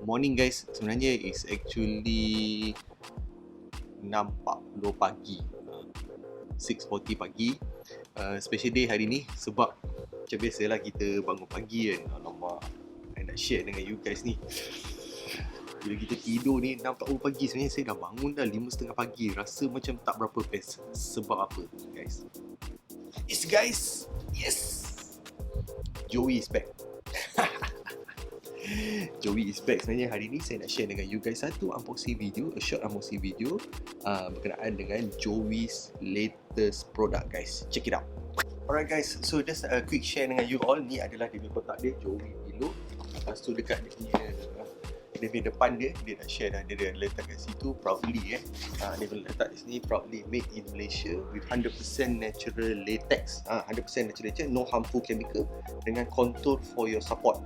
morning guys. Sebenarnya is actually 6.40 pagi, 6.40 pagi. Special day hari ni sebab macam biasalah kita bangun pagi kan. Alamak, saya nak share dengan you guys ni. Bila kita tidur ni 6.40 pagi, sebenarnya saya dah bangun dah 5.30 pagi. Rasa macam tak berapa best. Sebab apa guys? Yes, Joey is back. Joey is back. Sebenarnya hari ni saya nak share dengan you guys satu unboxing video, a short unboxing video berkenaan dengan Joey's latest product guys. Check it out. Alright guys, so just a quick share dengan you all. Ni adalah dia punya kotak dia, Joey Pillow. Lepas tu dekat dia punya depan dia nak share dah. Dia letak kat situ proudly dia letak di sini proudly made in Malaysia with 100% natural latex. 100% natural latex, no harmful chemical, dengan contour for your support.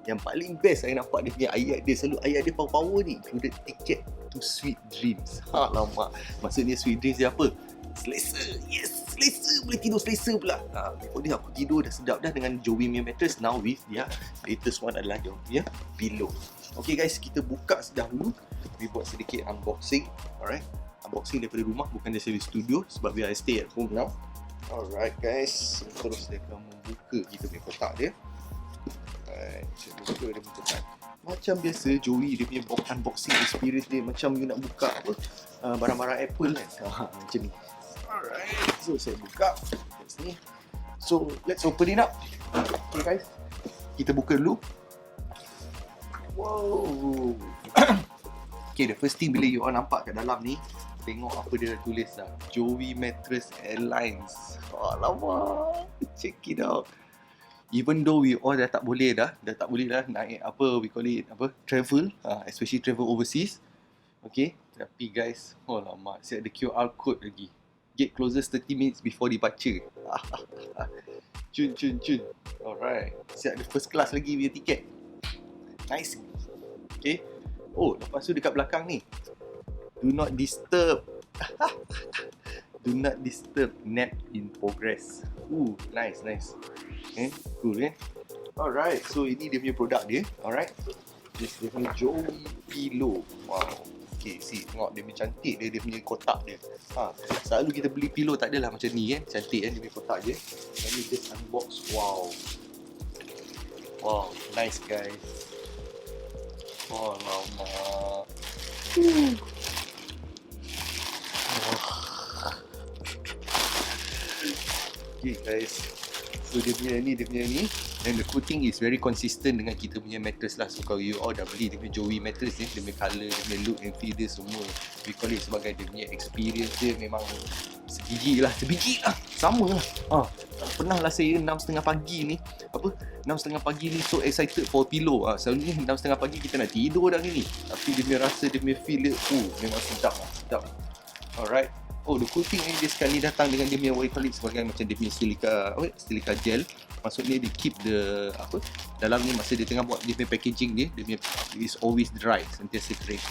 Yang paling best saya nampak dia punya ayat dia, selalu ayat dia power ni, included ticket to sweet dreams. Lama. Maksudnya sweet dreams dia apa? Selesa. Yes, selesa. Boleh tidur selesa pula. Before ni aku tidur dah sedap dah dengan Joey Mattress. Now with dia latest one adalah dia punya pillow. Okay guys, kita buka dahulu. We buat sedikit unboxing. Alright, unboxing daripada rumah, bukan dari studio, sebab we are stay at home now. Alright guys, terus dia akan membuka kita punya kotak dia. Alright, saya buka dia punya kotak. Macam biasa Joey dia punya unboxing experience dia macam you nak buka apa barang-barang Apple kan. Macam ni. Alright, so saya buka kat sini. So let's open it up. Okay guys, kita buka dulu. Wow. Okay, the first thing bila you all nampak kat dalam ni, tengok apa dia tulis dah. Joey Mattress Airlines. Alamak, check it out. Even though we all dah tak boleh dah naik apa we call it travel, especially travel overseas. Okay, tapi guys, alamak, saya ada QR code lagi. Get closest 30 minutes before departure. Cun. Alright, siap ada first class lagi punya tiket. Nice. Okay. Oh, lepas tu dekat belakang ni, do not disturb. Do not disturb, nap in progress. Nice. Okay, cool Alright, so ini dia punya produk dia. Alright, this dia punya Joey Pillow. Wow. Okay, see, tengok dia punya cantik dia punya kotak dia. Selalu kita beli pillow tak adalah macam ni kan. Cantik kan dia punya kotak dia. Dan ni just unbox. Wow, nice guys. Lama. Okay guys, so dia punya ni, and the cool thing is very consistent dengan kita punya mattress lah. So kalau you all dah beli dia punya Joey Mattress ni, dia punya colour, dia punya look and feel dia semua, we call it sebagai dia punya experience dia memang sebiji lah, sama lah. Pernah lah saya 6.30 pagi ni, 6.30 pagi ni so excited for pillow. Selalunya 6.30 pagi kita nak tidur dah ni, tapi dia punya rasa, dia punya feel dia, memang sedap. Alright. The cool thing ni, dia sekali datang dengan dia punya what you call it sebagai macam dia punya silica gel. Maksudnya dia keep the dalam ni masa dia tengah buat dia punya packaging dia punya is always dry, sentiasa kering.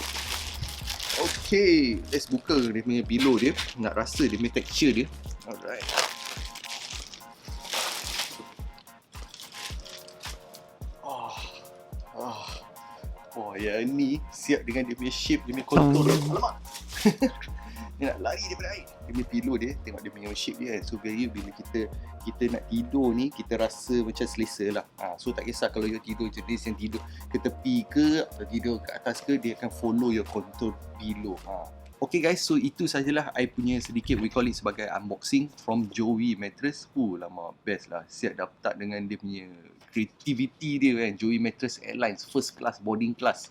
Okay, let's buka dia punya pillow dia, nak rasa dia punya texture dia. Alright. Yang ni siap dengan dia punya shape, dia punya contour. Alamak. Dia nak lari daripada air. Dia punya pillow dia, tengok dia punya shape dia. So bila kita nak tidur ni, kita rasa macam selesa lah. So tak kisah kalau you tidur jenis yang tidur ke tepi ke atau tidur ke atas ke, dia akan follow your contour pillow. Okay guys, so itu sajalah I punya sedikit we call it sebagai unboxing from Joey Mattress. Lama, best lah. Siap dapat dengan dia punya creativity dia kan. Joey Mattress Airlines, first class, boarding class.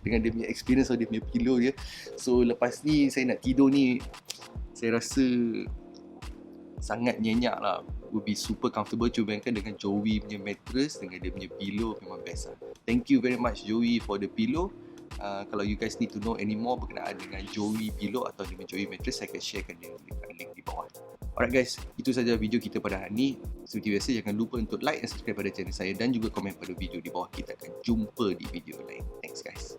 Dengan dia punya experience of dia punya pillow dia. So lepas ni saya nak tidur ni, saya rasa sangat nyenyak lah. Will be super comfortable. Cuba bayangkan dengan Joey punya mattress, dengan dia punya pillow, memang best lah. Thank you very much Joey for the pillow. Kalau you guys need to know any more berkenaan dengan Joey Pillow atau dengan Joey Mattress, saya akan sharekan dia dekat link di bawah. Alright guys, itu saja video kita pada hari ini. Seperti biasa, jangan lupa untuk like dan subscribe pada channel saya dan juga komen pada video di bawah. Kita akan jumpa di video lain. Thanks guys.